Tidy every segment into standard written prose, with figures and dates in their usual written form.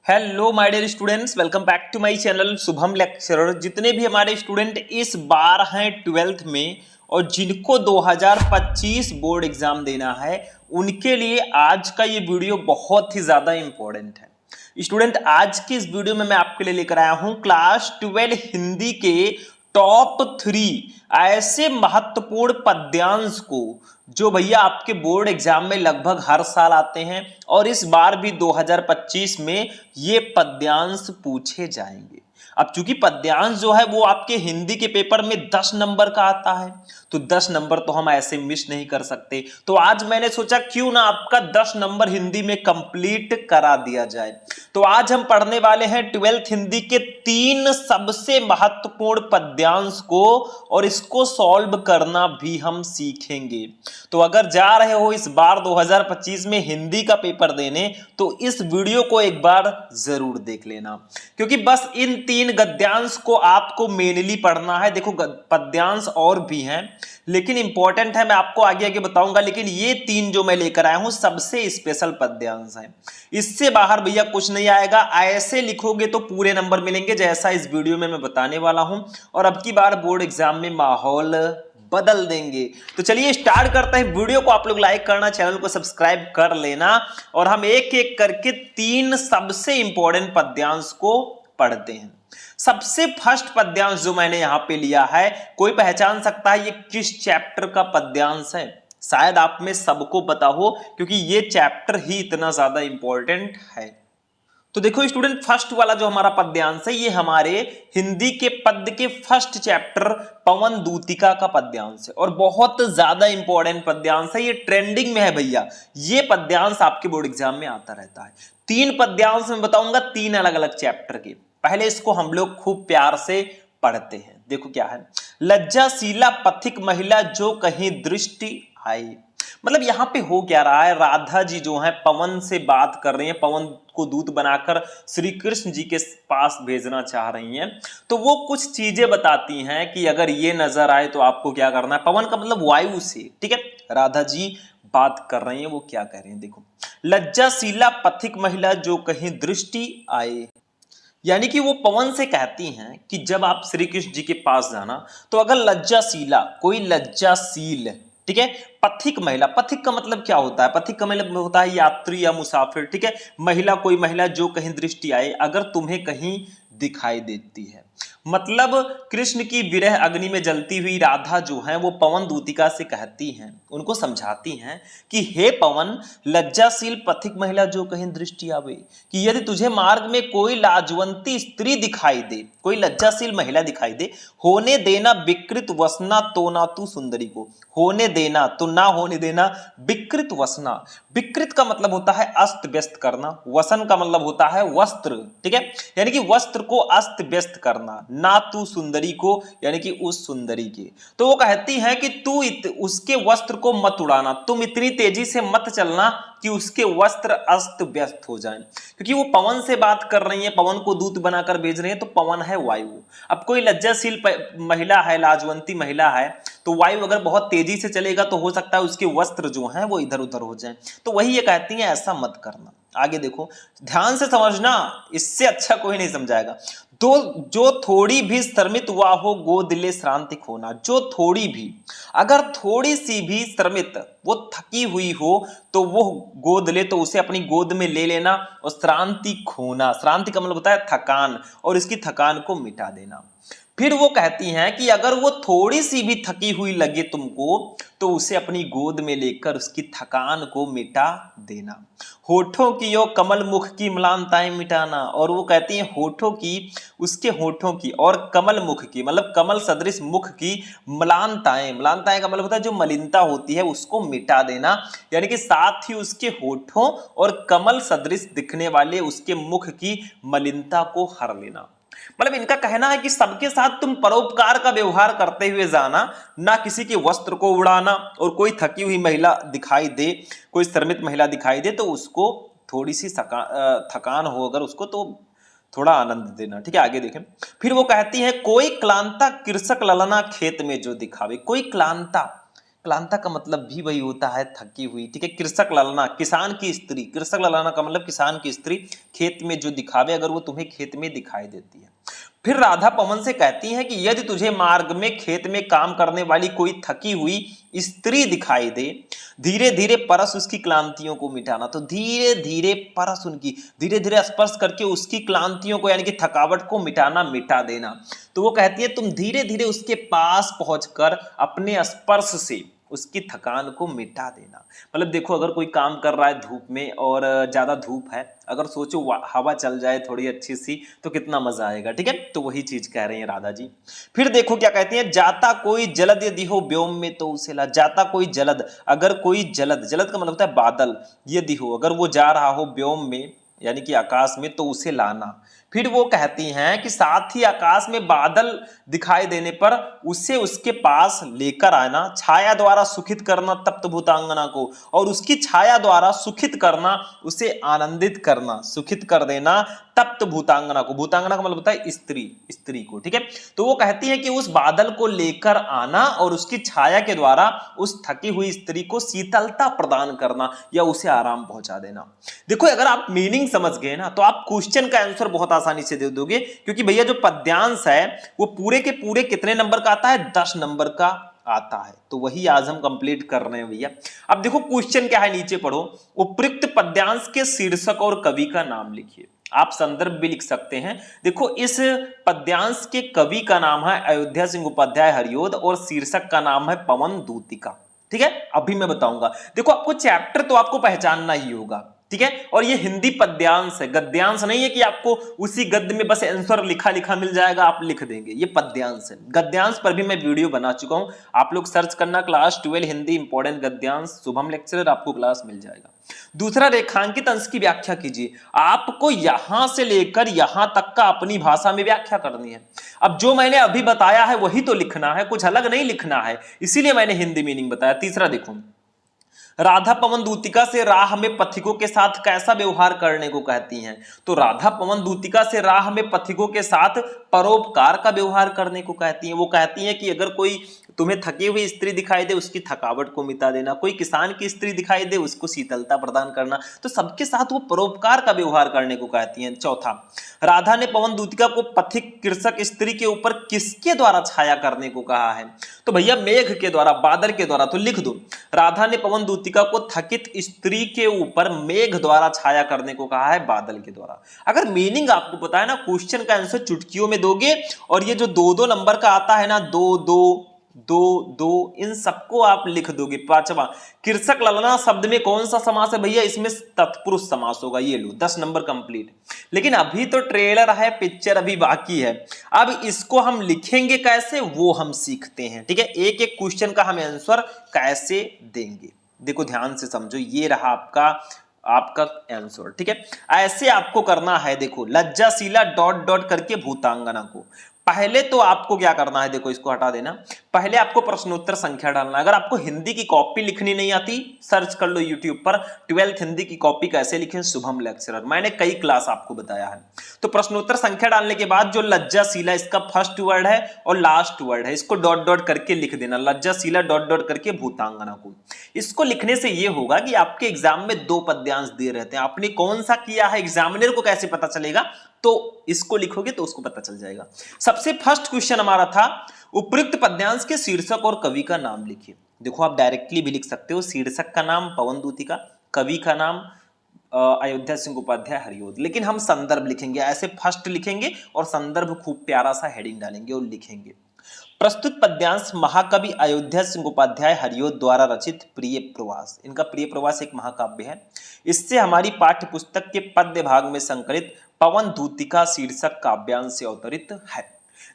Hello my dear students, welcome back to my channel Shubham lecturer. जितने भी हमारे student इस बार हैं 12th में और जिनको 2025 बोर्ड एग्जाम देना है, उनके लिए आज का ये वीडियो बहुत ही ज़्यादा इंपॉर्टेंट है। स्टूडेंट, आज की इस वीडियो में मैं आपके लिए लेकर आया हूँ क्लास 12 हिंदी के टॉप 3 ऐसे महत्वपूर्ण पद्यांश को जो भैया आपके बोर्ड एग्जाम में लगभग हर साल आते हैं और इस बार भी 2025 में ये पद्यांश पूछे जाएंगे। अब चूंकि पद्यांश जो है वो आपके हिंदी के पेपर में 10 नंबर का आता है, तो 10 नंबर तो हम ऐसे मिस नहीं कर सकते। तो आज मैंने सोचा क्यों ना आपका 10 नंबर हिंदी में कंप्लीट करा दिया जाए। तो आज हम पढ़ने वाले हैं 12th हिंदी के 3 सबसे महत्वपूर्ण पद्यांश को और इसको सॉल्व करना भी हम सीखेंगे। तो अगर जा रहे हो इस बार 2025 में हिंदी का पेपर देने, तो इस वीडियो को एक बार जरूर देख लेना, क्योंकि बस इन 3 गद्यांश को आपको मेनली पढ़ना है। देखो पद्यांश और भी हैं लेकिन इंपॉर्टेंट है, मैं आपको आगे आगे बताऊंगा, लेकिन ये 3 जो मैं लेकर आया हूं सबसे स्पेशल पद्यांश हैं। इससे बाहर भैया कुछ नहीं आएगा। ऐसे लिखोगे तो पूरे नंबर मिलेंगे जैसा इस वीडियो में मैं बताने वाला हूं, और अब की बार बोर्ड एग्जाम में माहौल बदल देंगे। तो चलिए स्टार्ट करते हैं। वीडियो को आप लोग लाइक करना, चैनल को सब्सक्राइब कर लेना और हम एक एक करके 3 सबसे इंपॉर्टेंट पद्यांश को पढ़ते हैं। सबसे फर्स्ट पद्यांश जो मैंने यहां पे लिया है, कोई पहचान सकता है ये किस चैप्टर का पद्यांश है? शायद आप में सबको पता हो, क्योंकि ये चैप्टर ही इतना ज्यादा इंपॉर्टेंट है। तो देखो स्टूडेंट, फर्स्ट वाला जो हमारा पद्यांश है ये हमारे हिंदी के पद्य के फर्स्ट चैप्टर पवन दूतिका का पद्यांश है और बहुत ज्यादा इंपॉर्टेंट पद्यांश है। ये ट्रेंडिंग में है भैया। ये पद्यांश आपके बोर्ड एग्जाम में आता रहता है। 3 पद्यांश में बताऊंगा, 3 अलग अलग चैप्टर के। पहले इसको हम लोग खूब प्यार से पढ़ते हैं। देखो क्या है, लज्जाशीला पथिक महिला जो कहीं दृष्टि आई। मतलब यहां पे हो क्या रहा है, राधा जी जो है पवन से बात कर रही हैं, पवन को दूत बनाकर श्री कृष्ण जी के पास भेजना चाह रही हैं। तो वो कुछ चीजें बताती हैं कि अगर ये नजर आए तो आपको क्या करना है। पवन का मतलब वायु से, ठीक है। राधा जी बात कर रही हैं, वो क्या कह रही हैं देखो, लज्जाशीला पथिक महिला जो कहीं दृष्टि आए। यानी कि वो पवन से कहती हैं कि जब आप श्री कृष्ण जी के पास जाना, तो अगर लज्जाशीला, कोई लज्जाशील, ठीक है, पथिक महिला, पथिक का मतलब क्या होता है? पथिक का मतलब होता है यात्री या मुसाफिर, ठीक है। महिला, कोई महिला जो कहीं दृष्टि आए, अगर तुम्हें कहीं दिखाई देती है। मतलब कृष्ण की विरह अग्नि में जलती हुई राधा जो है वो पवन दूतिका से कहती हैं, उनको समझाती हैं कि हे पवन, लज्जाशील पथिक महिला जो कहीं दृष्टि आवे, कि यदि तुझे मार्ग में कोई लाजवंती स्त्री दिखाई दे, कोई लज्जाशील महिला दिखाई दे, होने देना विकृत वसना तो ना तू सुंदरी को। होने देना तो ना होने देना, विकृत वसना, विकृत का मतलब होता है अस्त व्यस्त करना, वसन का मतलब होता है वस्त्र, ठीक है। यानी कि वस्त्र को अस्त व्यस्त करना, ना तू सुंदरी को, यानी कि उस सुंदरी के। तो वो कहती है कि तू उसके वस्त्र को मत उड़ाना, तुम इतनी तेजी से मत चलना कि उसके वस्त्र अस्त व्यस्त हो जाएं। क्योंकि वो पवन से बात कर रही है, पवन को दूत बनाकर भेज रही है, तो पवन है वायु। अब कोई लज्जाशील महिला है, लाजवंती महिला है, तो वायु अगर बहुत तेजी से चलेगा तो हो सकता है उसके वस्त्र जो हैं वो इधर उधर हो जाएं। तो वही ये कहती हैं ऐसा मत करना। आगे देखो, ध्यान से समझना, इससे अच्छा कोई नहीं समझाएगा। तो जो थोड़ी भी श्रमित हुआ हो गोद ले श्रांति खोना। जो थोड़ी भी, अगर थोड़ी सी भी श्रमित, वो थकी हुई हो, तो वो गोद ले, तो उसे अपनी गोद में ले लेना। और श्रांति खोना, श्रांति का मतलब होता है थकान, और इसकी थकान को मिटा देना। फिर वो कहती हैं कि अगर वो थोड़ी सी भी थकी हुई लगे तुमको, तो उसे अपनी गोद में लेकर उसकी थकान को मिटा देना। होठों की और कमल मुख की म्लानताएं मिटाना। और वो कहती हैं होठों की, उसके होठों की और कमल मुख की, मतलब कमल सदृश मुख की म्लानताएं, म्लानताएं का मतलब होता है जो मलिनता होती है उसको मिटा देना। यानी कि साथ ही उसके होठों और कमल सदृश दिखने वाले उसके मुख की मलिनता को हर लेना। मतलब इनका कहना है कि सबके साथ तुम परोपकार का व्यवहार करते हुए जाना, ना किसी के वस्त्र को उड़ाना। और कोई थकी हुई महिला दिखाई दे, कोई श्रमित महिला दिखाई दे, तो उसको थोड़ी सी थकान हो अगर उसको, तो थोड़ा आनंद देना, ठीक है। आगे देखें, फिर वो कहती है कोई क्लांता कृषक ललना खेत में जो दिखावे। कोई क्लांता, क्लांता का मतलब भी वही होता है थकी हुई, ठीक है। कृषक ललना, किसान की स्त्री, कृषक ललना का मतलब किसान की स्त्री, खेत में जो दिखावे, अगर वो तुम्हें खेत में दिखाई देती है। फिर राधा पवन से कहती है कि यदि तुझे मार्ग में खेत में काम करने वाली कोई थकी हुई स्त्री दिखाई दे, धीरे धीरे परस उसकी क्लांतियों को मिटाना। तो धीरे धीरे परस उनकी, धीरे धीरे स्पर्श करके उसकी क्लांतियों को यानी कि थकावट को मिटाना, मिटा देना। तो वो कहती है तुम धीरे धीरे उसके पास पहुंचकर अपने स्पर्श से उसकी थकान को मिटा देना। मतलब देखो, अगर कोई काम कर रहा है धूप में और ज्यादा धूप है, अगर सोचो हवा चल जाए थोड़ी अच्छी सी तो कितना मजा आएगा, ठीक है। तो वही चीज कह रही हैं राधा जी। फिर देखो क्या कहती हैं, जाता कोई जलद यदि हो व्योम में तो उसे ला। जाता कोई जलद, अगर कोई जलद, जलद का मतलब होता है बादल, यदि हो अगर वो जा रहा हो व्योम में यानी कि आकाश में, तो उसे लाना। फिर वो कहती हैं कि साथ ही आकाश में बादल दिखाई देने पर उसे उसके पास लेकर आना, छाया द्वारा सुखित करना तप्त भूतांगना को, और उसकी छाया द्वारा सुखित करना, उसे आनंदित करना, सुखित कर देना तप्त भूतांगना को। भूतांगना का मतलब होता है स्त्री, स्त्री को, ठीक है। तो वो कहती है कि उस बादल को लेकर आना और उसकी छाया के द्वारा उस थकी हुई स्त्री को शीतलता प्रदान करना या उसे आराम पहुंचा देना। देखो, अगर आप मीनिंग समझ गए ना तो आप क्वेश्चन का आंसर बहुत आसानी से दे दोगे, क्योंकि भैया जो पद्यांश है वो पूरे के पूरे कितने नंबर का आता है, 10 नंबर का आता है। तो वही आज हम कंप्लीट कर रहे हैं भैया। अब देखो क्वेश्चन क्या है, नीचे पढ़ो। उपयुक्त पद्यांश के शीर्षक और कवि का नाम लिखिए। आप संदर्भ भी लिख सकते हैं। देखो, इस पद्यांश के कवि का नाम है अयोध्या सिंह उपाध्याय हरिओद और शीर्षक का नाम है पवन दूतिका, ठीक है। अभी मैं बताऊंगा। देखो, आपको चैप्टर तो आपको पहचानना ही होगा, ठीक है। और ये हिंदी पद्यांश है, गद्यांश नहीं है कि आपको उसी गद्य में बस आंसर लिखा लिखा मिल जाएगा आप लिख देंगे। ये पद्यांश है। गद्यांश पर भी मैं वीडियो बना चुका हूं, आप लोग सर्च करना क्लास 12 हिंदी इंपॉर्टेंट गद्यांश शुभम लेक्चरर, आपको क्लास मिल जाएगा। दूसरा, रेखांकित अंश की व्याख्या कीजिए। आपको यहां से लेकर यहां तक का अपनी भाषा में व्याख्या करनी है। अब जो मैंने अभी बताया है वही तो लिखना है, कुछ अलग नहीं लिखना है, इसीलिए मैंने हिंदी मीनिंग बताया। तीसरा देखो, राधा पवन दूतिका से राह में पथिकों के साथ कैसा व्यवहार करने को कहती हैं। तो राधा पवन दूतिका से राह में पथिकों के साथ परोपकार का व्यवहार करने को कहती हैं। वो कहती हैं कि अगर कोई तुम्हें थकी हुई स्त्री दिखाई दे उसकी थकावट को मिटा देना, कोई किसान की स्त्री दिखाई दे उसको शीतलता प्रदान करना, तो सबके साथ वो परोपकार का व्यवहार करने को कहती हैं। चौथा, राधा ने पवन दूतिका को पथिक कृषक स्त्री के ऊपर किसके द्वारा छाया करने को कहा है। तो भैया मेघ के द्वारा, बादल के द्वारा। तो लिख दो, राधा ने पवन दूतिका को थकित स्त्री के ऊपर मेघ द्वारा छाया करने को कहा है, बादल के द्वारा। अगर मीनिंग आपको पता है ना, क्वेश्चन का आंसर चुटकियों में दोगे। और ये जो 2-2 नंबर का आता है ना, 2-2 2-2, इन सबको आप लिख दोगे। पांचवा, कृषक ललना शब्द में कौन सा समास है भैया, इसमें तत्पुरुष समास होगा। ये लो 10 नंबर कंप्लीट। लेकिन अभी तो ट्रेलर है, पिक्चर अभी बाकी है। अब इसको हम लिखेंगे कैसे वो हम सीखते हैं, ठीक है। एक एक क्वेश्चन का हम आंसर कैसे देंगे, देखो ध्यान से समझो। ये रहा आपका आंसर, ठीक है। ऐसे आपको करना है। देखो, लज्जाशीला डॉट डॉट करके भूतांगना को, पहले तो आपको क्या करना है, देखो इसको हटा देना। पहले आपको प्रश्नोत्तर संख्या डालना। अगर आपको हिंदी की कॉपी लिखनी नहीं आती, सर्च कर लो यूट्यूब पर 12th हिंदी की कॉपी कैसे लिखें, शुभम लेक्चरर, मैंने कई क्लास आपको बताया है। तो प्रश्नोत्तर संख्या डालने के बाद जो लज्जाशीला इसका फर्स्ट वर्ड है और लास्ट वर्ड है, इसको डॉट डॉट करके लिख देना। लज्जाशीला डॉट डॉट करके भूतांगना को। इसको लिखने से यह होगा कि आपके एग्जाम में 2 पद्यांश दे रहते हैं, आपने कौन सा किया है एग्जामिनर को कैसे पता चलेगा, तो इसको लिखोगे तो उसको पता चल जाएगा। सबसे फर्स्ट क्वेश्चन हमारा था, उपयुक्त पद्यांश के शीर्षक और कवि का नाम लिखिए। देखो, आप डायरेक्टली भी लिख सकते हो, शीर्षक का नाम पवन दूतिका, कवि का नाम अयोध्या सिंह उपाध्याय हरिओद, लेकिन हम संदर्भ लिखेंगे। ऐसे फर्स्ट लिखेंगे और संदर्भ खूब प्यारा सा हेडिंग डालेंगे और लिखेंगे। प्रस्तुत पद्यांश महाकवि अयोध्या सिंह उपाध्याय हरिओद द्वारा रचित प्रिय प्रवास। इनका प्रिय प्रवास एक महाकाव्य है। इससे हमारी पाठ्य पुस्तक के पद्य भाग में संकलित पवन दूतिका शीर्षक काव्यांश से अवतरित है।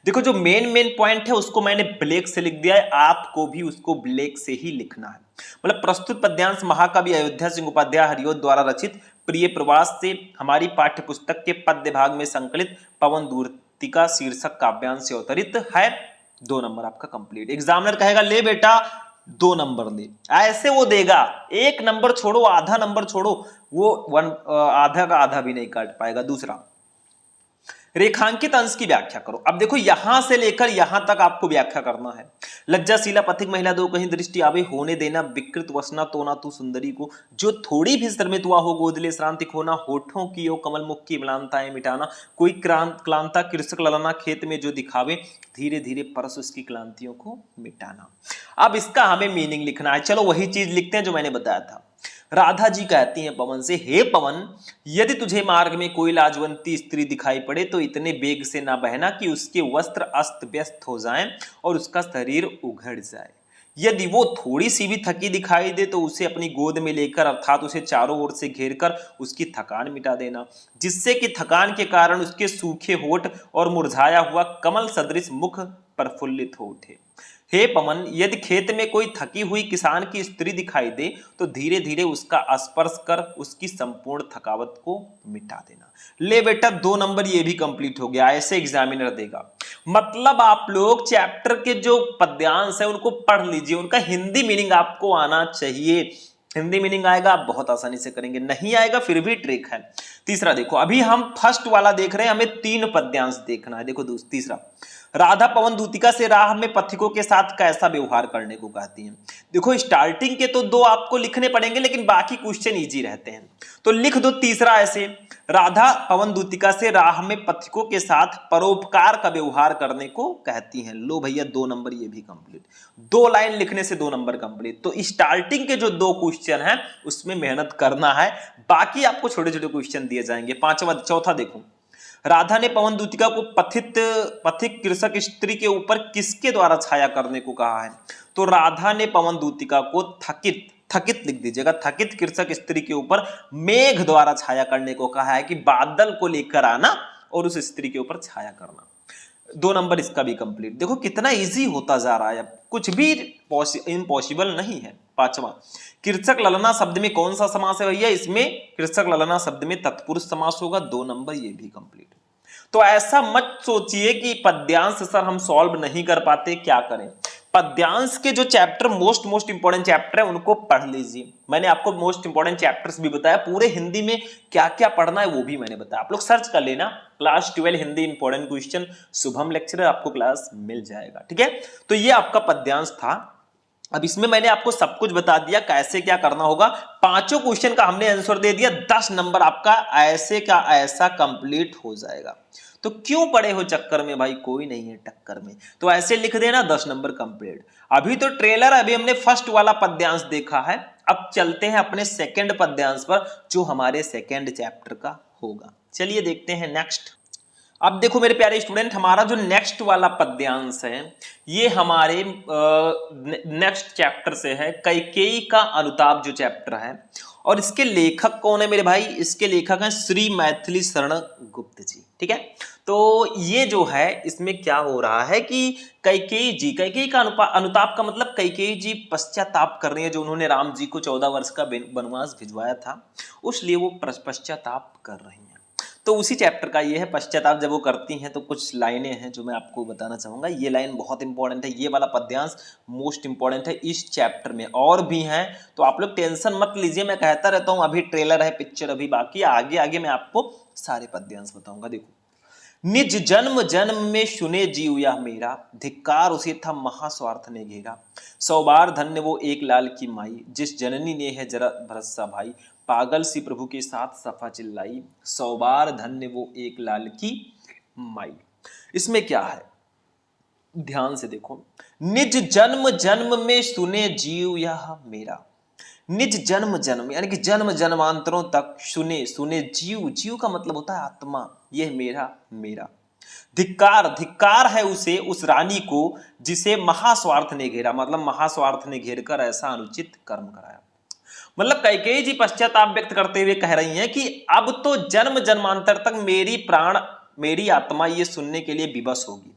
देखो, जो मेन पॉइंट है उसको मैंने ब्लैक से लिख दिया है, आपको भी उसको ब्लैक से ही लिखना है। मतलब प्रस्तुत पद्यांश महाकवि अयोध्या सिंह उपाध्याय हरिओद द्वारा रचित प्रिय प्रवास से हमारी पाठ्य पुस्तक के पद्य भाग में संकलित पवन दूतिका शीर्षक काव्यांश से अवतरित है। 2 नंबर आपका कंप्लीट। एग्जामिनर कहेगा ले बेटा 2 नंबर ले, ऐसे वो देगा। 1 नंबर छोड़ो, आधा नंबर छोड़ो, वो आधा का आधा भी नहीं काट पाएगा। दूसरा, रेखांकित अंश की व्याख्या करो। अब देखो, यहां से लेकर यहां तक आपको व्याख्या करना है। लज्जाशीला पथिक महिला दो कहीं दृष्टि आवे, होने देना विकृत वसना तो ना तू सुंदरी को, जो थोड़ी भी शर्मित हुआ हो गोदले श्रांति खोना, होठों की ओ कमल मुख की म्लानताएं मिटाना, कोई क्लांता कृषक ललना खेत में जो दिखावे, धीरे धीरे परस उसकी क्लांतियों को मिटाना। अब इसका हमें मीनिंग लिखना है, चलो वही चीज लिखते हैं जो मैंने बताया था। राधा जी कहती हैं पवन से, हे पवन यदि तुझे मार्ग में कोई लाजवंती स्त्री दिखाई पड़े तो इतने बेग से ना बहना कि उसके वस्त्र अस्त व्यस्त हो जाएं और उसका शरीर उघड़ जाए। यदि वो थोड़ी सी भी थकी दिखाई दे तो उसे अपनी गोद में लेकर अर्थात उसे चारों ओर से घेर कर उसकी थकान मिटा देना, जिससे कि थकान के कारण उसके सूखे होठ और मुरझाया हुआ कमल सदृश मुख प्रफुल्लित हो उठे। हे पवन यदि खेत में कोई थकी हुई किसान की स्त्री दिखाई दे तो धीरे धीरे उसका स्पर्श कर उसकी संपूर्ण थकावट को मिटा देना। ले बेटा 2 नंबर ये भी कंप्लीट हो गया, ऐसे एग्जामिनर देगा। मतलब आप लोग चैप्टर के जो पद्यांश है उनको पढ़ लीजिए, उनका हिंदी मीनिंग आपको आना चाहिए। हिंदी मीनिंग आएगा आप बहुत आसानी से करेंगे, नहीं आएगा फिर भी ट्रिक है। तीसरा देखो, अभी हम फर्स्ट वाला देख रहे हैं, हमें 3 पद्यांश देखना है। देखो तीसरा, राधा पवन दूतिका से राह में पथिकों के साथ कैसा व्यवहार करने को कहती हैं। देखो स्टार्टिंग के तो 2 आपको लिखने पड़ेंगे लेकिन बाकी क्वेश्चन इजी रहते हैं, तो लिख दो तीसरा ऐसे, राधा पवन दूतिका से राह में पथिकों के साथ परोपकार का व्यवहार करने को कहती हैं। लो भैया 2 नंबर ये भी कंप्लीट, 2 लाइन लिखने से 2 नंबर कंप्लीट। तो स्टार्टिंग के जो 2 क्वेश्चन हैं उसमें मेहनत करना है, बाकी आपको छोटे छोटे क्वेश्चन दिए जाएंगे। चौथा देखो, राधा ने पवन दूतिका को पथिक कृषक स्त्री के ऊपर किसके द्वारा छाया करने को कहा है। तो राधा ने पवन दूतिका को थकित लिख दीजिएगा, थकित कृषक स्त्री के ऊपर मेघ द्वारा छाया करने को कहा है, कि बादल को लेकर आना और उस स्त्री के ऊपर छाया करना। 2 नंबर इसका भी कंप्लीट। देखो कितना इजी होता जा रहा है, अब कुछ भी इम्पॉसिबल नहीं है। 5वां, कृषक ललना शब्द में कौन सा समास है भैया, इसमें कृषक ललना शब्द में तत्पुरुष समास होगा। 2 नंबर ये भी कंप्लीट। तो ऐसा मत सोचिए कि पद्यांश सर हम सॉल्व नहीं कर पाते, क्या करें। पद्यांश के जो चैप्टर मोस्ट इंपॉर्टेंट चैप्टर है उनको पढ़ लीजिए। मैंने आपको मोस्ट इंपॉर्टेंट चैप्टर्स भी बताया, पूरे हिंदी में क्या क्या पढ़ना है वो भी मैंने बताया, आप लोग सर्च कर लेना, class 12 Hindi important question Shubham lecturer, आपको क्लास मिल जाएगा। ठीक है, तो ये आपका पद्यांश था। अब इसमें मैंने आपको सब कुछ बता दिया कैसे क्या करना होगा, 5 क्वेश्चन का हमने आंसर दे दिया, 10 नंबर आपका ऐसे का ऐसा कंप्लीट हो जाएगा। तो क्यों पड़े हो चक्कर में भाई, कोई नहीं है टक्कर में, तो ऐसे लिख देना 10 नंबर कंप्लीट। अभी तो ट्रेलर, अभी हमने फर्स्ट वाला पद्यांश देखा है, अब चलते हैं अपने सेकंड पद्यांश पर जो हमारे सेकंड चैप्टर का होगा। चलिए देखते हैं नेक्स्ट। अब देखो मेरे प्यारे स्टूडेंट, हमारा जो नेक्स्ट वाला पद्यांश है ये हमारे नेक्स्ट चैप्टर से है, कैकेयी का अनुताप जो चैप्टर है। और इसके लेखक कौन है मेरे भाई, इसके लेखक हैं श्री मैथिली शरण गुप्त जी। ठीक है, तो ये जो है इसमें क्या हो रहा है कि कैकेयी का अनुताप का मतलब कैकेयी जी पश्चाताप कर रही है, जो उन्होंने राम जी को 14 वर्ष का वनवास भिजवाया था, उसलिए वो पश्चाताप कर रही हैं। तो उसी चैप्टर का ये है पश्चाताप। जब वो करती हैं तो कुछ लाइनें हैं जो मैं आपको बताना चाहूंगा, ये लाइन बहुत इंपॉर्टेंट है, ये वाला पद्यांश मोस्ट इंपॉर्टेंट है इस चैप्टर में। और भी हैं तो आप लोग टेंशन मत लीजिए, मैं कहता रहता हूँ, अभी ट्रेलर है, पिक्चर अभी बाकी, आगे आगे मैं आपको सारे पद्यांश बताऊंगा। देखो, निज जन्म जन्म में सुने जीव यह मेरा, धिक्कार उसे था महास्वार्थ ने घेरा, 100 बार धन्य वो एक लाल की माई, जिस जननी ने है जरा भरसा भाई, पागल सी प्रभु के साथ सफा चिल्लाई, 100 बार धन्य वो एक लाल की माई। इसमें क्या है ध्यान से देखो, निज जन्म जन्म में सुने जीव यह मेरा, निज जन्म जन्म यानी कि जन्म जन्मांतरों तक सुने जीव, जीव का मतलब होता है आत्मा, यह मेरा धिक्कार है उसे, उस रानी को जिसे महास्वार्थ ने घेरा, मतलब महास्वार्थ ने घेर कर ऐसा अनुचित कर्म कराया। मतलब कैकेयी जी पश्चाताप व्यक्त करते हुए कह रही हैं कि अब तो जन्म जन्मांतर तक मेरी प्राण, मेरी आत्मा ये सुनने के लिए विवश होगी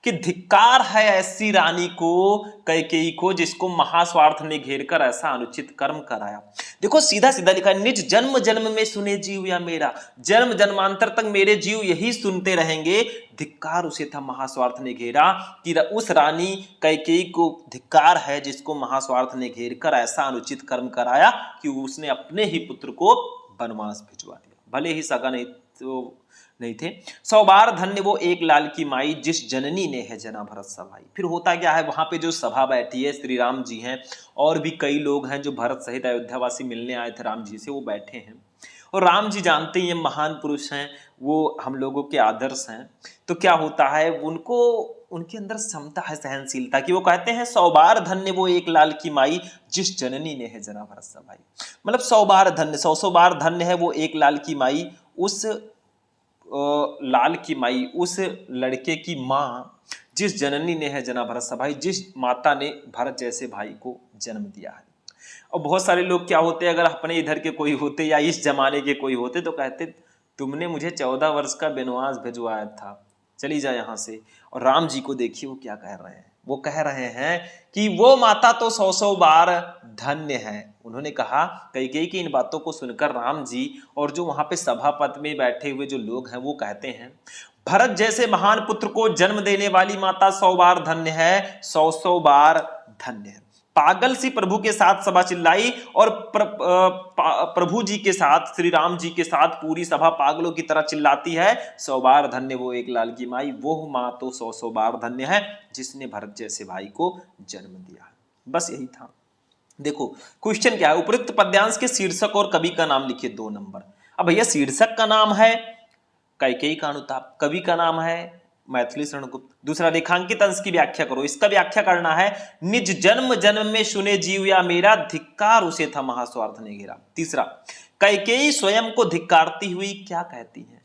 कि धिक्कार है ऐसी रानी को, कैकेयी को, जिसको महास्वार्थ ने घेर कर ऐसा अनुचित कर्म कराया। देखो सीधा सीधा लिखा है, निज जन्म जन्म में सुने जीव या मेरा, जन्म जन्मांतर तक मेरे जीव यही सुनते रहेंगे, धिक्कार उसे था महास्वार्थ ने घेरा, कि उस रानी कैकेयी को धिक्कार है जिसको महास्वार्थ ने घेर कर ऐसा अनुचित कर्म कराया कि उसने अपने ही पुत्र को वनवास भिजवा दिया। भले ही तो नहीं थे। 100 बार धन्य वो एक लाल की माई, जिस जननी ने है जना भरत सभाई। फिर होता क्या है, वहां पे जो सभा बैठी है, श्री राम जी हैं और भी कई लोग हैं जो भरत सहित अयोध्यावासी मिलने आए थे राम जी से, वो बैठे हैं। और राम जी जानते ही हैं महान पुरुष हैं, वो हम लोगों के आदर्श हैं। तो क्या होता है, उनको उनके अंदर क्षमता है, सहनशीलता की। वो कहते हैं 100 बार धन्य वो एक लाल की माई, जिस जननी ने है जना भरत सभाई। मतलब 100 बार धन्य, 100 बार धन्य है वो एक लाल की माई, उस लाल की माई, उस लड़के की माँ, जिस जननी ने है जना भरत सभाई, जिस माता ने भरत जैसे भाई को जन्म दिया है। और बहुत सारे लोग क्या होते हैं, अगर अपने इधर के कोई होते या इस जमाने के कोई होते तो कहते तुमने मुझे 14 वर्ष का वनवास भिजवाया था, चली जा यहाँ से। और राम जी को देखिए वो क्या कह रहे हैं, वो कह रहे हैं कि वो माता तो 100 बार धन्य है। उन्होंने कहा, कैकेयी की इन बातों को सुनकर राम जी और जो वहां पे सभापति में बैठे हुए जो लोग हैं वो कहते हैं, भरत जैसे महान पुत्र को जन्म देने वाली माता 100 बार धन्य है, 100 बार धन्य है। पागल सी प्रभु के साथ सभा चिल्लाई और प्रभु जी के साथ, श्री राम जी के साथ पूरी सभा पागलों की तरह चिल्लाती है, 100 बार धन्य वो एक लाल की माई, वो माँ तो 100 बार धन्य है जिसने भरत जैसे भाई को जन्म दिया है। बस यही था। देखो क्वेश्चन क्या है, उपयुक्त पद्यांश के शीर्षक और कवि का नाम लिखिए 2 नंबर। अब भैया शीर्षक का नाम है कैकेयी का अनुताप, कवि का नाम है मैथिली शरण गुप्त। दूसरा, रेखांकित अंश की व्याख्या करो। इसका व्याख्या करना है, निज जन्म जन्म में सुने जीव या मेरा, धिक्कार उसे था महास्वार्थ ने घेरा। तीसरा, कैकेयी स्वयं को धिक्कारती हुई क्या कहती है?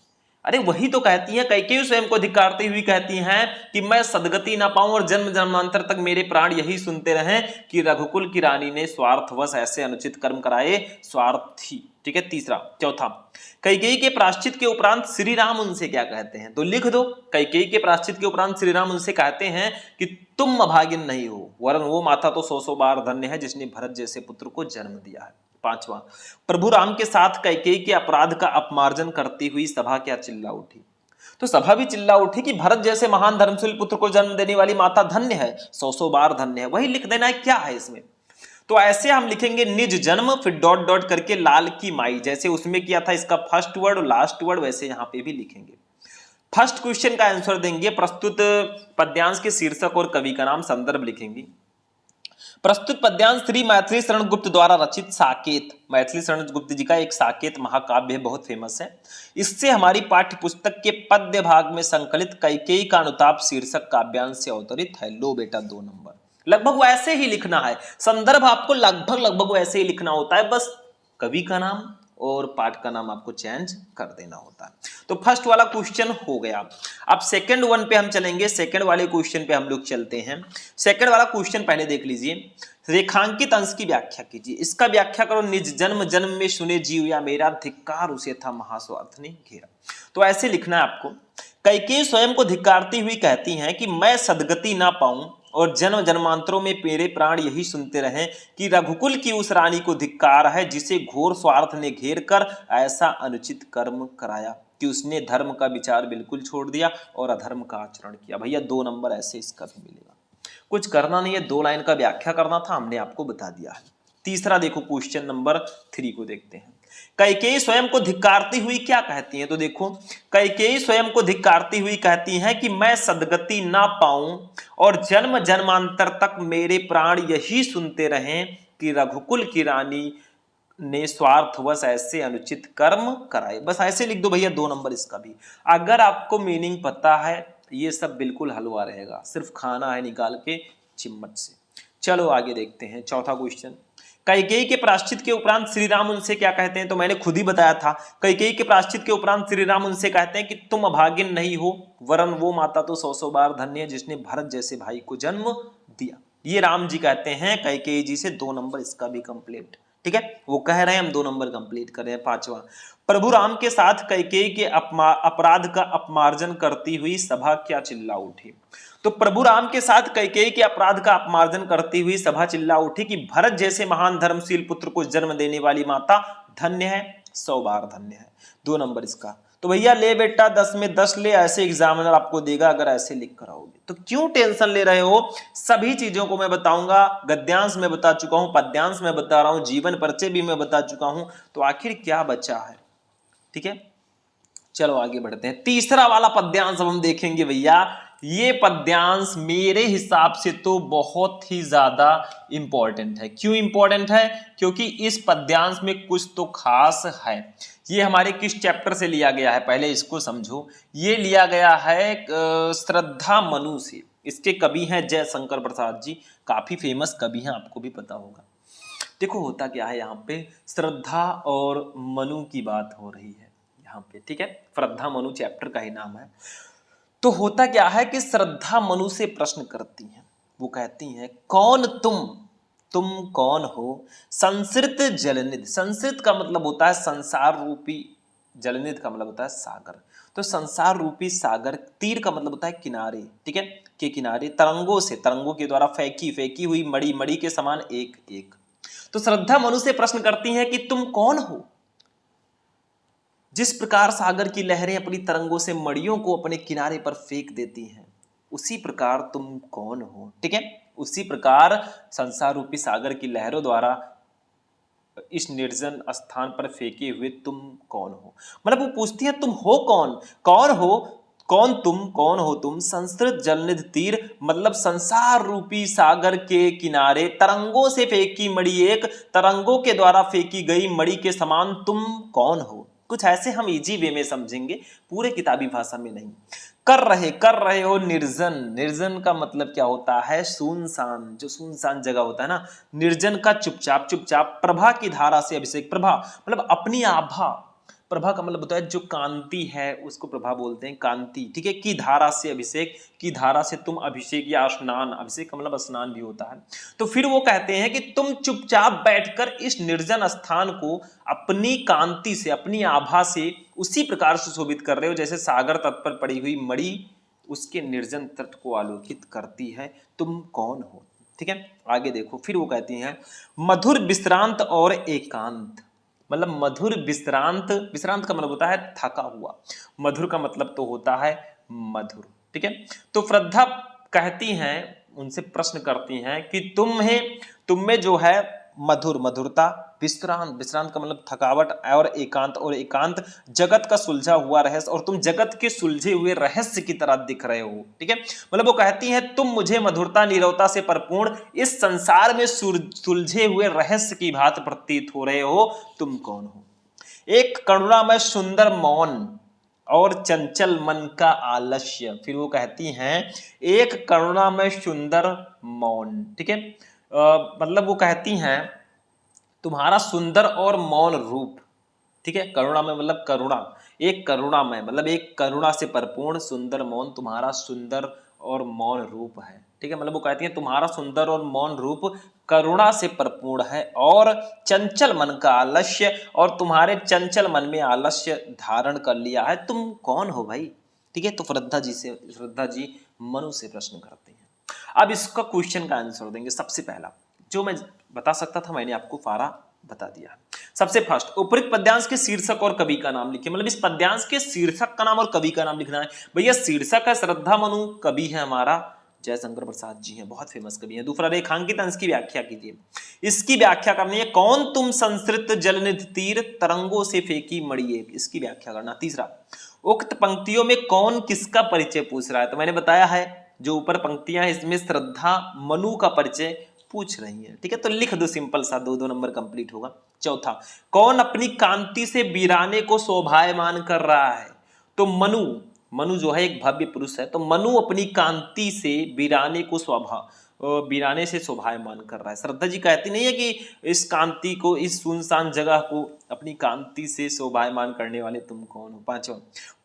अरे वही तो कहती है, कैकेयी स्वयं को धिक्कारती हुई कहती हैं कि मैं सदगति ना पाऊं और जन्म जन्मांतर तक मेरे प्राण यही सुनते रहें कि रघुकुल की रानी ने स्वार्थवश ऐसे अनुचित कर्म कराए, स्वार्थी। ठीक है। तीसरा, चौथा, कैकेयी के प्रायश्चित के उपरांत श्री राम उनसे क्या कहते हैं? तो लिख दो, कैकेयी के प्रायश्चित के उपरांत श्री राम उनसे कहते हैं कि तुम अभागिन नहीं हो, वरन वो माता तो 100 बार धन्य है जिसने भरत जैसे पुत्र को जन्म दिया है। पांचवा, प्रभु राम के साथ कैकेयी के अपराध का अपमार्जन करती हुई सभा क्या चिल्ला उठी? तो सभा भी चिल्ला उठी कि भरत जैसे महान धर्मशील पुत्र को जन्म देने वाली माता धन्य है, 100 बार धन्य है। वही लिख देना है, क्या है इसमें। तो ऐसे हम लिखेंगे निज जन्म, फिर डॉट डॉट करके लाल की माई, जैसे उसमें किया था इसका फर्स्ट वर्ड और लास्ट वर्ड, वैसे यहां पे भी लिखेंगे। फर्स्ट क्वेश्चन का आंसर देंगे, प्रस्तुत पद्यांश के शीर्षक और कवि का नाम, संदर्भ लिखेंगे। प्रस्तुत पद्यांश श्री मैथिली शरण गुप्त द्वारा रचित साकेत, मैथिली शरण गुप्त जी का एक साकेत महाकाव्य है, बहुत फेमस है। इससे हमारी पाठ्य पुस्तक के पद्य भाग में संकलित कैकेयी का अनुताप शीर्षक काव्यांश से अवतरित है। लो बेटा 2 नंबर। लगभग वैसे ही लिखना है, संदर्भ आपको लगभग वैसे ही लिखना होता है, बस कवि का नाम और पाठ का नाम आपको चेंज कर देना होता है। तो फर्स्ट वाला क्वेश्चन हो गया। अब सेकंड वन पे हम चलेंगे, सेकंड वाले क्वेश्चन पे हम लोग चलते हैं। सेकंड वाला क्वेश्चन पहले देख लीजिए, रेखांकित अंश की व्याख्या कीजिए। इसका व्याख्या करो, निज जन्म जन्म में सुने जीव या मेरा, धिक्कार उसे था महास्वार्थ ने घेरा। तो ऐसे लिखना है आपको, कैकेयी स्वयं को धिक्कारती हुई कहती हैं कि मैं सदगति ना पाऊं और जन्म जन्मांतरों में मेरे प्राण यही सुनते रहें कि रघुकुल की उस रानी को धिक्कार है जिसे घोर स्वार्थ ने घेर कर ऐसा अनुचित कर्म कराया कि उसने धर्म का विचार बिल्कुल छोड़ दिया और अधर्म का आचरण किया। भैया 2 नंबर ऐसे इसका भी मिलेगा। कुछ करना नहीं है, 2 लाइन का व्याख्या करना था, हमने आपको बता दिया है। तीसरा देखो, क्वेश्चन नंबर 3 को देखते हैं। कैकेयी स्वयं को धिक्कारती हुई क्या कहती हैं? तो देखो, कैकेयी स्वयं को धिक्कारती हुई कहती हैं कि मैं सदगति ना पाऊं और जन्म जन्मांतर तक मेरे प्राण यही सुनते रहें कि रघुकुल की रानी ने स्वार्थवश ऐसे अनुचित कर्म कराए। बस ऐसे लिख दो भैया, 2 नंबर इसका भी। अगर आपको मीनिंग पता है, ये सब बिल्कुल हलवा रहेगा, सिर्फ खाना है निकाल के चिम्मच से। चलो आगे देखते हैं, चौथा क्वेश्चन। कैकेयी के प्रायश्चित के उपरांत श्री राम उनसे क्या कहते हैं? तो मैंने खुद ही बताया था, कैकेयी के प्रायश्चित के उपरांत श्री राम उनसे कहते हैं कि तुम अभागिन नहीं हो, वरन वो माता तो 100 बार धन्य है जिसने भरत जैसे भाई को जन्म दिया। ये राम जी कहते हैं कैकेयी जी से। 2 नंबर इसका भी कंप्लीट। ठीक है, वो कह रहे हैं हम 2 नंबर कंप्लीट कर रहे हैं। पांचवा, प्रभु राम के साथ कैकेयी के अपराध का अपमार्जन करती हुई सभा क्या चिल्ला उठी? तो प्रभु राम के साथ कैकेयी के अपराध का अपमार्जन करती हुई सभा चिल्ला उठी कि भरत जैसे महान धर्मशील पुत्र को जन्म देने वाली माता धन्य है, 100 बार धन्य है। 2 नंबर इसका। तो भैया ले बेटा 10 में 10 ले, ऐसे एग्जामिनर आपको देगा अगर ऐसे लिख कर आओगे। तो क्यों टेंशन ले रहे हो? सभी चीजों को मैं बताऊंगा, गद्यांश में बता चुका हूं, पद्यांश में बता रहा हूं, जीवन परिचय भी मैं बता चुका हूं, तो आखिर क्या बचा है? ठीक है, चलो आगे बढ़ते हैं। तीसरा वाला पद्यांश अब हम देखेंगे भैया। ये पद्यांश मेरे हिसाब से तो बहुत ही ज्यादा इंपॉर्टेंट है। क्यों इंपॉर्टेंट है? क्योंकि इस पद्यांश में कुछ तो खास है। ये हमारे किस चैप्टर से लिया गया है, पहले इसको समझो। ये लिया गया है श्रद्धा मनु से। इसके कवि हैं जयशंकर प्रसाद जी, काफी फेमस कवि हैं, आपको भी पता होगा। देखो होता क्या है, यहाँ पे श्रद्धा और मनु की बात हो रही है यहाँ पे, ठीक है। श्रद्धा मनु चैप्टर का ही नाम है। तो होता क्या है कि श्रद्धा मनु से प्रश्न करती हैं। वो कहती हैं, कौन तुम कौन हो संसृत जलनिधि। संसृत का मतलब होता है संसार रूपी, जलनिधि का मतलब होता है सागर। तो संसार रूपी सागर, तीर का मतलब होता है किनारे, ठीक है, के किनारे, तरंगों से, तरंगों के द्वारा फेंकी हुई मड़ी, मड़ी के समान एक एक। तो श्रद्धा मनु से प्रश्न करती है कि तुम कौन हो। जिस प्रकार सागर की लहरें अपनी तरंगों से मड़ियों को अपने किनारे पर फेंक देती हैं, उसी प्रकार तुम कौन हो, ठीक है। उसी प्रकार संसार रूपी सागर की लहरों द्वारा इस निर्जन स्थान पर फेंके हुए तुम कौन हो। मतलब वो पूछती है तुम हो कौन, कौन हो, कौन हो तुम संस्कृत जलनिधि तीर, मतलब संसार रूपी सागर के किनारे तरंगों से फेंकी मड़ी, एक तरंगों के द्वारा फेंकी गई मड़ी के समान तुम कौन हो। कुछ ऐसे हम इजी वे में समझेंगे, पूरे किताबी भाषा में नहीं। कर रहे हो निर्जन। निर्जन का मतलब क्या होता है? सुनसान, जो सुनसान जगह होता है ना, निर्जन का चुपचाप, चुपचाप। प्रभा की धारा से अभिषेक, प्रभा मतलब अपनी आभा, प्रभा का मतलब होता है जो कांति है उसको प्रभा बोलते हैं, कांति, ठीक है। की धारा से अभिषेक, की धारा से तुम अभिषेक या स्नान, अभिषेक का मतलब स्नान भी होता है। तो फिर वो कहते हैं कि तुम चुपचाप बैठकर इस निर्जन स्थान को अपनी कांति से, अपनी आभा से उसी प्रकार से शोभित कर रहे हो जैसे सागर तट पर पड़ी हुई मणि उसके निर्जन तट को आलोकित करती है। तुम कौन हो, ठीक है। आगे देखो, फिर वो कहती हैं मधुर विश्रांत और एकांत। मतलब मधुर विश्रांत, विश्रांत का मतलब होता है थका हुआ, मधुर का मतलब तो होता है मधुर, ठीक है। तो श्रद्धा कहती हैं, उनसे प्रश्न करती हैं कि तुम में जो है मधुर, मधुरता, विश्रांत, विश्रांत का मतलब थकावट, और एकांत जगत का सुलझा हुआ रहस्य, और तुम जगत के सुलझे हुए रहस्य की तरह दिख रहे हो, ठीक है। मतलब वो कहती हैं तुम मुझे मधुरता, नीरवता से परिपूर्ण इस संसार में सुलझे हुए रहस्य की भांति प्रतीत हो रहे हो। तुम कौन हो? एक करुणामय सुंदर मौन और चंचल मन का आलस्य। फिर वो कहती हैं एक करुणामय सुंदर मौन, ठीक है। मतलब वो कहती हैं तुम्हारा सुंदर और मौन रूप, ठीक है। करुणा में मतलब करुणा, एक करुणा में मतलब एक करुणा से परिपूर्ण सुंदर मौन तुम्हारा सुंदर और मौन रूप है, ठीक है। मतलब वो कहती है तुम्हारा सुंदर और मौन रूप करुणा से परिपूर्ण है, और चंचल मन का आलस्य, और तुम्हारे चंचल मन में आलस्य धारण कर लिया है। तुम कौन हो भाई, ठीक है। तो श्रद्धा जी मनु से प्रश्न करते हैं। अब इसका क्वेश्चन का आंसर देंगे। सबसे पहला जो मैं बता सकता था मैंने आपको फारा बता दिया। सबसे फर्स्ट, उपरोक्त पद्यांश के शीर्षक और कवि का नाम लिखिए। मतलब इस पद्यांश के शीर्षक का नाम और कवि का नाम लिखना है। भैया शीर्षक है श्रद्धा मनु, कवि है हमारा जयशंकर प्रसाद जी हैं, बहुत फेमस कवि हैं। दूसरा, रेखांकित अंश की व्याख्या कीजिए। इसकी व्याख्या करनी है, कौन तुम संसृत जलनिधि तीर तरंगों से फेंकी मड़ी एक, इसकी व्याख्या करना। तीसरा, उक्त पंक्तियों में कौन किसका परिचय पूछ रहा है। तो मैंने बताया है जो ऊपर पंक्तियां हैं इसमें श्रद्धा मनु का परिचय पूछ रही है, ठीक है। तो लिख दो सिंपल सा, 2-2 नंबर कंप्लीट होगा। चौथा, कौन अपनी कांति से वीराने को शोभायमान कर रहा है। तो मनु, मनु जो है एक भव्य पुरुष है, तो मनु अपनी कांति से वीराने को वीराने से शोभायमान कर रहा है। श्रद्धा जी कहती नहीं है कि इस कांति को, इस सुनसान जगह को अपनी कांति से शोभायमान करने वाले तुम कौन हो। पांचवा,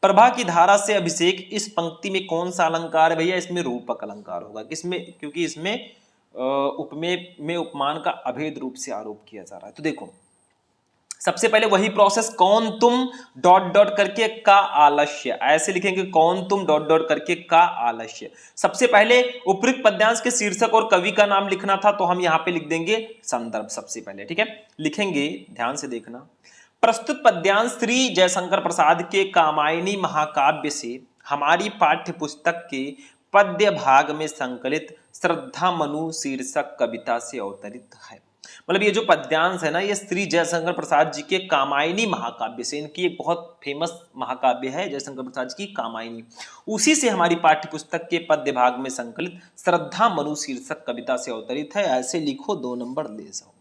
प्रभा की धारा से अभिषेक, इस पंक्ति में कौन सा अलंकार है भैया? इसमें रूपक अलंकार होगा। किसमें? क्योंकि इसमें उपमेय में उपमान का अभेद रूप से आरोप किया जा रहा है। तो देखो सबसे पहले वही प्रोसेस, कौन तुम डॉट डॉट करके का आलस्य, ऐसे लिखेंगे कौन तुम डॉट डॉट करके का आलस्य। सबसे पहले उपरोक्त पद्यांश के शीर्षक और कवि का नाम लिखना था, तो हम यहां पे लिख देंगे संदर्भ सबसे पहले, ठीक है। लिखेंगे, ध्यान से देखना, प्रस्तुत पद्यांश श्री जयशंकर प्रसाद के कामायनी महाकाव्य से हमारी पाठ्य पुस्तक के पद्य भाग में संकलित श्रद्धा मनु शीर्षक कविता से अवतरित है। मतलब ये जो पद्यांश है ना, ये श्री जयशंकर प्रसाद जी के कामायनी महाकाव्य से, इनकी एक बहुत फेमस महाकाव्य है जयशंकर प्रसाद जी की कामायनी, उसी से हमारी पाठ्य पुस्तक के पद्य भाग में संकलित श्रद्धा मनु शीर्षक कविता से अवतरित है। ऐसे लिखो, 2 नंबर ले जाओ।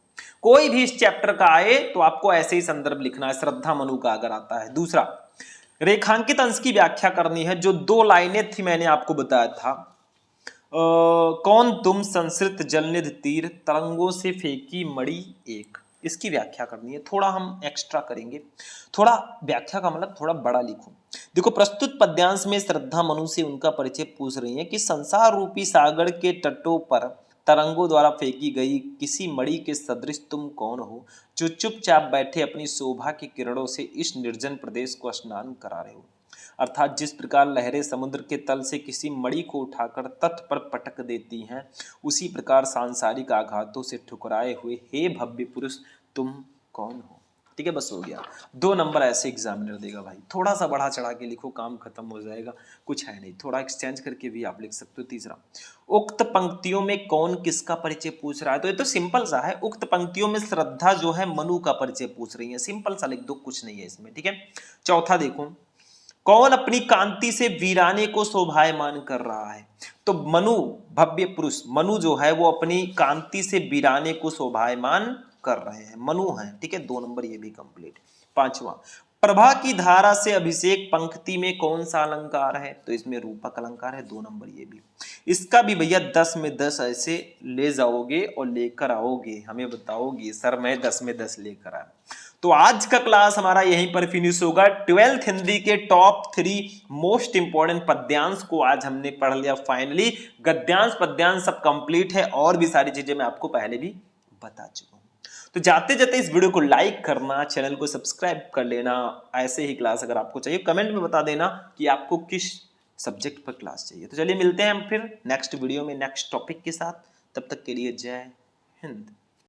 कोई भी इस चैप्टर का आए तो आपको ऐसे ही संदर्भ लिखना है, श्रद्धा मनु का अगर आता है। दूसरा, रेखांकित अंश की व्याख्या करनी है। जो 2 लाइनें थी मैंने आपको बताया था, कौन तुम संस्कृत जलनिधि तीर तरंगों से फेंकी मणि एक, इसकी व्याख्या करनी है। थोड़ा हम एक्स्ट्रा करेंगे, थोड़ा व्याख्या का मतलब थोड़ा बड़ा लिखो। देखो, प्रस्तुत पद्यांश में श्रद्धा मनु से उनका परिचय पूछ रही है कि संसार रूपी सागर के तटों पर तरंगों द्वारा फेंकी गई किसी मणि के सदृश तुम कौन हो, जो चुपचाप बैठे अपनी शोभा की किरणों से इस निर्जन प्रदेश को स्नान करा रहे हो। अर्थात जिस प्रकार लहरें समुद्र के तल से किसी मणि को उठाकर तट पर पटक देती हैं, उसी प्रकार सांसारिक आघातों से ठुकराए हुए हे भव्य पुरुष तुम कौन हो। ठीक है, बस हो गया। 2 नंबर ऐसे एग्जामिनर देगा भाई। थोड़ा सा बढ़ा चढ़ा के लिखो, काम खत्म हो जाएगा, कुछ है नहीं। थोड़ा एक्सचेंज करके भी आप लिख सकते हो। तीसरा, उक्त पंक्तियों में कौन किसका परिचय पूछ रहा है, तो ये तो सिंपल सा है। उक्त पंक्तियों में श्रद्धा जो है मनु का परिचय पूछ रही है, सिंपल सा लिख दो, कुछ नहीं है इसमें। ठीक है। चौथा देखो, कौन अपनी कांति से वीराने को शोभायमान कर रहा है, तो मनु, भव्य पुरुष मनु जो है वो अपनी कांति से वीराने को शोभायमान कर रहे हैं, मनु हैं। ठीक है, 2 नंबर ये भी कंप्लीट। पांचवा, प्रभा की धारा से अभिषेक पंक्ति में कौन सा अलंकार है, तो इसमें रूपक अलंकार है, 2 नंबर ये भी। इसका भी भैया 10 में 10 ऐसे ले जाओगे और लेकर आओगे, हमें बताओगे सर मैं 10 में 10 लेकर आया। तो आज का क्लास हमारा यहीं पर फिनिश होगा। 12th हिंदी के टॉप 3 मोस्ट इंपॉर्टेंट पद्यांश को आज हमने पढ़ लिया फाइनली। गद्यांश पद्यांश सब कंप्लीट है, और भी सारी चीजें मैं आपको पहले भी बता चुका हूं। तो जाते जाते इस वीडियो को लाइक करना, चैनल को सब्सक्राइब कर लेना। ऐसे ही क्लास अगर आपको चाहिए कमेंट में बता देना कि आपको किस सब्जेक्ट पर क्लास चाहिए। तो चलिए मिलते हैं हम फिर नेक्स्ट वीडियो में नेक्स्ट टॉपिक के साथ। तब तक के लिए जय हिंद।